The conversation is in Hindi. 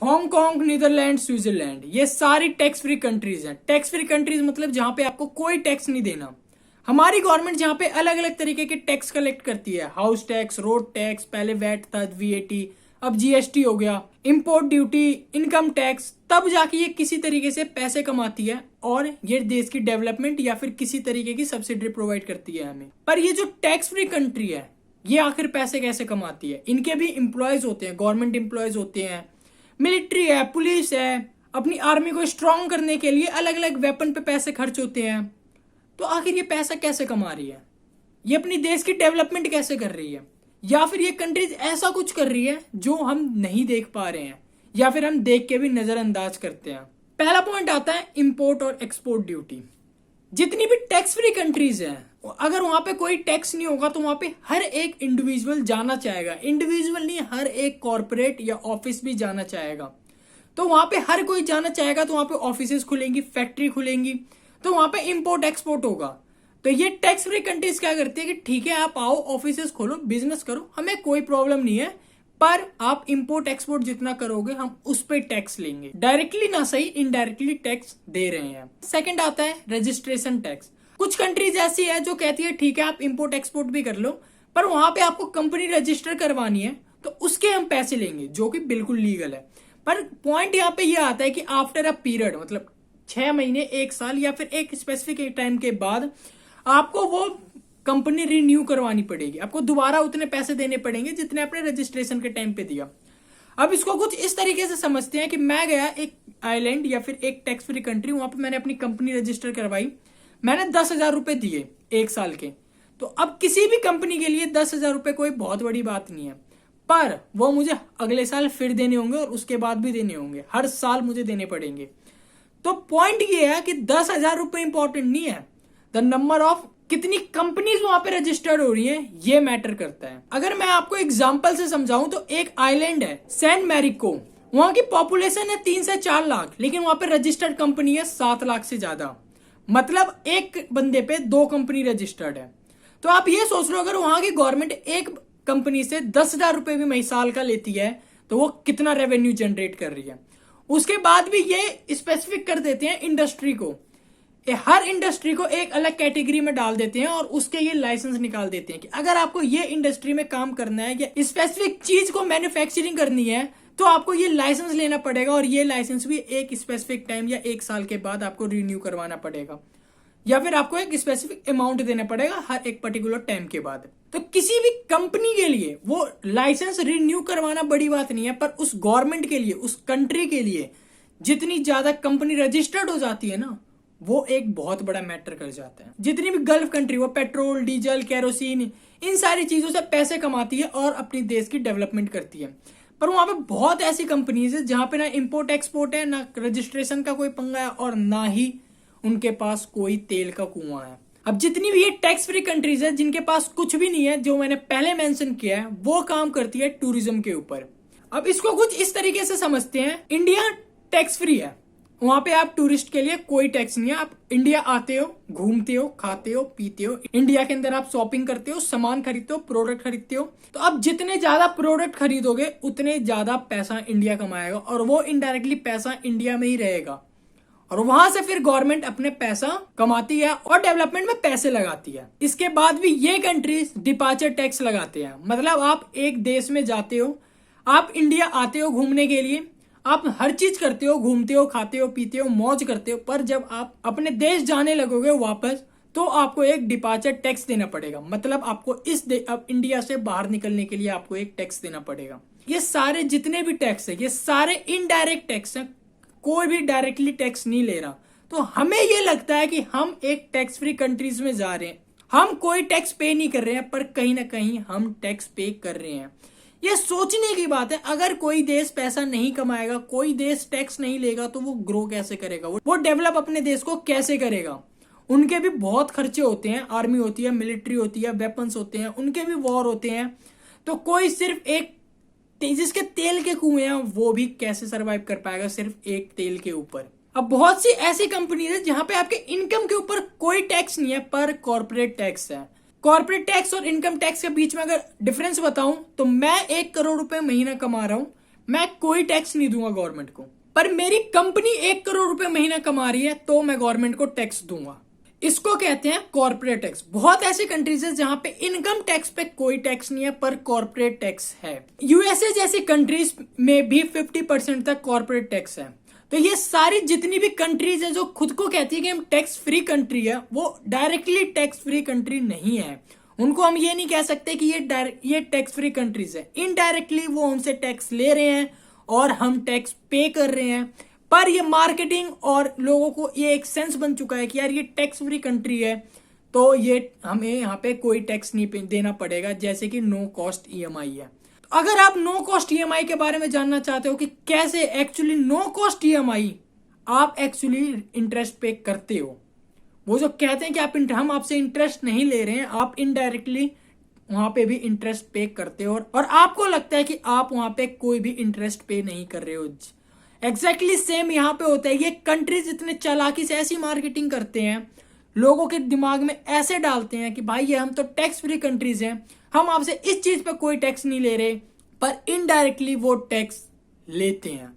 हांगकांग, नीदरलैंड, स्विट्जरलैंड, ये सारी टैक्स फ्री कंट्रीज हैं। टैक्स फ्री कंट्रीज मतलब जहां पे आपको कोई टैक्स नहीं देना। हमारी गवर्नमेंट जहां पे अलग अलग तरीके के टैक्स कलेक्ट करती है, हाउस टैक्स, रोड टैक्स, पहले वैट था, वीएटी, अब जीएसटी हो गया, इंपोर्ट ड्यूटी, इनकम टैक्स, तब जाके ये किसी तरीके से पैसे कमाती है और ये देश की डेवलपमेंट या फिर किसी तरीके की सब्सिडी प्रोवाइड करती है हमें। पर ये जो टैक्स फ्री कंट्री है, ये आखिर पैसे कैसे कमाती है? इनके भी एम्प्लॉयज होते हैं, गवर्नमेंट एम्प्लॉयज होते हैं, मिलिट्री है, पुलिस है, अपनी आर्मी को स्ट्रांग करने के लिए अलग अलग वेपन पे पैसे खर्च होते हैं। तो आखिर ये पैसा कैसे कमा रही है? ये अपनी देश की डेवलपमेंट कैसे कर रही है? या फिर ये कंट्रीज ऐसा कुछ कर रही है जो हम नहीं देख पा रहे हैं या फिर हम देख के भी नजरअंदाज करते हैं। पहला पॉइंट आता है इंपोर्ट और एक्सपोर्ट ड्यूटी। जितनी भी टैक्स फ्री कंट्रीज हैं, अगर वहां पे कोई टैक्स नहीं होगा तो वहां पे हर एक इंडिविजुअल जाना चाहेगा। इंडिविजुअल नहीं, हर एक कॉर्पोरेट या ऑफिस भी जाना चाहेगा। तो वहां पे हर कोई जाना चाहेगा, तो वहां पे ऑफिसेज खुलेंगी, फैक्ट्री खुलेंगी, तो वहां पे इंपोर्ट एक्सपोर्ट होगा। तो ये टैक्स फ्री कंट्रीज क्या करती है कि ठीक है, आप आओ, ऑफिसेज खोलो, बिजनेस करो, हमें कोई प्रॉब्लम नहीं है, पर आप इंपोर्ट एक्सपोर्ट जितना करोगे हम उस पर टैक्स लेंगे। डायरेक्टली ना सही, इनडायरेक्टली टैक्स दे रहे हैं। सेकंड आता है रजिस्ट्रेशन टैक्स। कुछ कंट्रीज ऐसी है जो कहती है ठीक है आप इंपोर्ट एक्सपोर्ट भी कर लो, पर वहां पे आपको कंपनी रजिस्टर करवानी है तो उसके हम पैसे लेंगे, जो कि बिल्कुल लीगल है। पर पॉइंट यहाँ पे ये आता है कि आफ्टर अ पीरियड, मतलब 6 महीने, 1 साल या फिर एक स्पेसिफिक टाइम के बाद आपको वो कंपनी रिन्यू करवानी पड़ेगी। आपको दोबारा उतने पैसे देने पड़ेंगे जितने आपने रजिस्ट्रेशन के टाइम पे दिया। अब इसको कुछ इस तरीके से समझते हैं कि मैं गया एक आइलैंड या फिर एक टैक्स फ्री कंट्री, वहां पे मैंने अपनी कंपनी रजिस्टर करवाई, मैंने 10,000 रुपए दिए 1 साल के। तो अब किसी भी कंपनी के लिए 10,000 रुपए कोई बहुत बड़ी बात नहीं है, पर वो मुझे अगले साल फिर देने होंगे और उसके बाद भी देने होंगे, हर साल मुझे देने पड़ेंगे। तो पॉइंट ये है कि 10,000 रुपए इंपॉर्टेंट नहीं है, द नंबर ऑफ कितनी कंपनीज वहां पे रजिस्टर्ड हो रही हैं ये मैटर करता है। अगर मैं आपको एग्जांपल से समझाऊं तो एक आइलैंड है सेंट मैरिको, वहां की पॉपुलेशन है 3 से 4 लाख, लेकिन वहां पे रजिस्टर्ड कंपनी है 7 लाख से ज्यादा। मतलब एक बंदे पे 2 कंपनी रजिस्टर्ड है। तो आप ये सोच लो, अगर वहां की गवर्नमेंट एक कंपनी से 10,000 रुपए भी मई साल का लेती है तो वो कितना रेवेन्यू जनरेट कर रही है। उसके बाद भी ये स्पेसिफिक कर देते हैं इंडस्ट्री को, हर इंडस्ट्री को एक अलग कैटेगरी में डाल देते हैं और उसके ये लाइसेंस निकाल देते हैं कि अगर आपको ये इंडस्ट्री में काम करना है या स्पेसिफिक चीज को मैन्युफैक्चरिंग करनी है तो आपको ये लाइसेंस लेना पड़ेगा, और ये लाइसेंस भी एक स्पेसिफिक टाइम या 1 साल के बाद आपको रिन्यू करवाना पड़ेगा, या फिर आपको एक स्पेसिफिक अमाउंट देना पड़ेगा हर एक पर्टिकुलर टाइम के बाद। तो किसी भी कंपनी के लिए वो लाइसेंस रिन्यू करवाना बड़ी बात नहीं है, पर उस गवर्नमेंट के लिए, उस कंट्री के लिए जितनी ज्यादा कंपनी रजिस्टर्ड हो जाती है ना, वो एक बहुत बड़ा मैटर कर जाता है। जितनी भी गल्फ कंट्री, वो पेट्रोल, डीजल, केरोसिन, इन सारी चीजों से पैसे कमाती है और अपनी देश की डेवलपमेंट करती है। पर वहां पे बहुत ऐसी कंपनीज है जहां पे ना इंपोर्ट एक्सपोर्ट है, ना रजिस्ट्रेशन का कोई पंगा है, और ना ही उनके पास कोई तेल का कुआं है। अब जितनी भी ये टैक्स फ्री कंट्रीज है जिनके पास कुछ भी नहीं है, जो मैंने पहले मेंशन किया है, वो काम करती है टूरिज्म के ऊपर। अब इसको कुछ इस तरीके से समझते हैं, इंडिया टैक्स फ्री है, वहां पे आप टूरिस्ट के लिए कोई टैक्स नहीं है। आप इंडिया आते हो, घूमते हो, खाते हो, पीते हो, इंडिया के अंदर आप शॉपिंग करते हो, सामान खरीदते हो, प्रोडक्ट खरीदते हो। तो अब जितने ज्यादा प्रोडक्ट खरीदोगे उतने ज्यादा पैसा इंडिया कमाएगा, और वो इनडायरेक्टली पैसा इंडिया में ही रहेगा, और वहां से फिर गवर्नमेंट अपने पैसा कमाती है और डेवलपमेंट में पैसे लगाती है। इसके बाद भी ये कंट्रीज डिपार्चर टैक्स लगाते हैं। मतलब आप एक देश में जाते हो, आप इंडिया आते हो घूमने के लिए, आप हर चीज करते हो, घूमते हो, खाते हो, पीते हो, मौज करते हो, पर जब आप अपने देश जाने लगोगे वापस तो आपको एक डिपार्चर टैक्स देना पड़ेगा। मतलब आपको अब इंडिया से बाहर निकलने के लिए आपको एक टैक्स देना पड़ेगा। ये सारे जितने भी टैक्स है, ये सारे इनडायरेक्ट टैक्स है, कोई भी डायरेक्टली टैक्स नहीं ले रहा। तो हमें ये लगता है कि हम एक टैक्स फ्री कंट्रीज में जा रहे हैं, हम कोई टैक्स पे नहीं कर रहे हैं, पर कहीं ना कहीं हम टैक्स पे कर रहे हैं। ये सोचने की बात है, अगर कोई देश पैसा नहीं कमाएगा, कोई देश टैक्स नहीं लेगा, तो वो ग्रो कैसे करेगा, वो डेवलप अपने देश को कैसे करेगा। उनके भी बहुत खर्चे होते हैं, आर्मी होती है, मिलिट्री होती है, वेपन्स होते हैं, उनके भी वॉर होते हैं। तो कोई सिर्फ एक जिसके तेल के कुएं हैं वो भी कैसे सरवाइव कर पाएगा सिर्फ एक तेल के ऊपर। अब बहुत सी ऐसी कंपनीज है जहां पे आपके इनकम के ऊपर कोई टैक्स नहीं है, पर कॉर्पोरेट टैक्स है। कॉर्पोरेट टैक्स और इनकम टैक्स के बीच में अगर डिफरेंस बताऊं तो मैं 1 करोड़ रुपए महीना कमा रहा हूं, मैं कोई टैक्स नहीं दूंगा गवर्नमेंट को, पर मेरी कंपनी 1 करोड़ रुपए महीना कमा रही है तो मैं गवर्नमेंट को टैक्स दूंगा। इसको कहते हैं कॉर्पोरेट टैक्स। बहुत ऐसी कंट्रीज है जहां पे इनकम टैक्स पे कोई टैक्स नहीं है पर कॉर्पोरेट टैक्स है। यूएसए जैसी कंट्रीज में भी 50% तक कॉर्पोरेट टैक्स है। तो ये सारी जितनी भी कंट्रीज है जो खुद को कहती है कि हम टैक्स फ्री कंट्री है, वो डायरेक्टली टैक्स फ्री कंट्री नहीं है। उनको हम ये नहीं कह सकते कि ये टैक्स फ्री कंट्रीज है। इनडायरेक्टली वो उनसे टैक्स ले रहे हैं और हम टैक्स पे कर रहे हैं। पर ये मार्केटिंग और लोगों को ये एक सेंस बन चुका है कि यार ये टैक्स फ्री कंट्री है तो ये हमें यहाँ पे कोई टैक्स नहीं देना पड़ेगा, जैसे कि नो कॉस्ट ईएमआई है। अगर आप नो कॉस्ट ईएमआई के बारे में जानना चाहते हो कि कैसे एक्चुअली नो कॉस्ट ईएमआई आप एक्चुअली इंटरेस्ट पे करते हो, वो जो कहते हैं कि हम आपसे इंटरेस्ट नहीं ले रहे हैं, आप इनडायरेक्टली वहां पे भी इंटरेस्ट पे करते हो और आपको लगता है कि आप वहां पे कोई भी इंटरेस्ट पे नहीं कर रहे हो। एग्जैक्टली सेम यहाँ पे होता है। ये कंट्रीज इतने चालाकी से ऐसी मार्केटिंग करते हैं, लोगों के दिमाग में ऐसे डालते हैं कि भाई ये हम तो टैक्स फ्री कंट्रीज हैं, हम आपसे इस चीज पे कोई टैक्स नहीं ले रहे, पर इनडायरेक्टली वो टैक्स लेते हैं।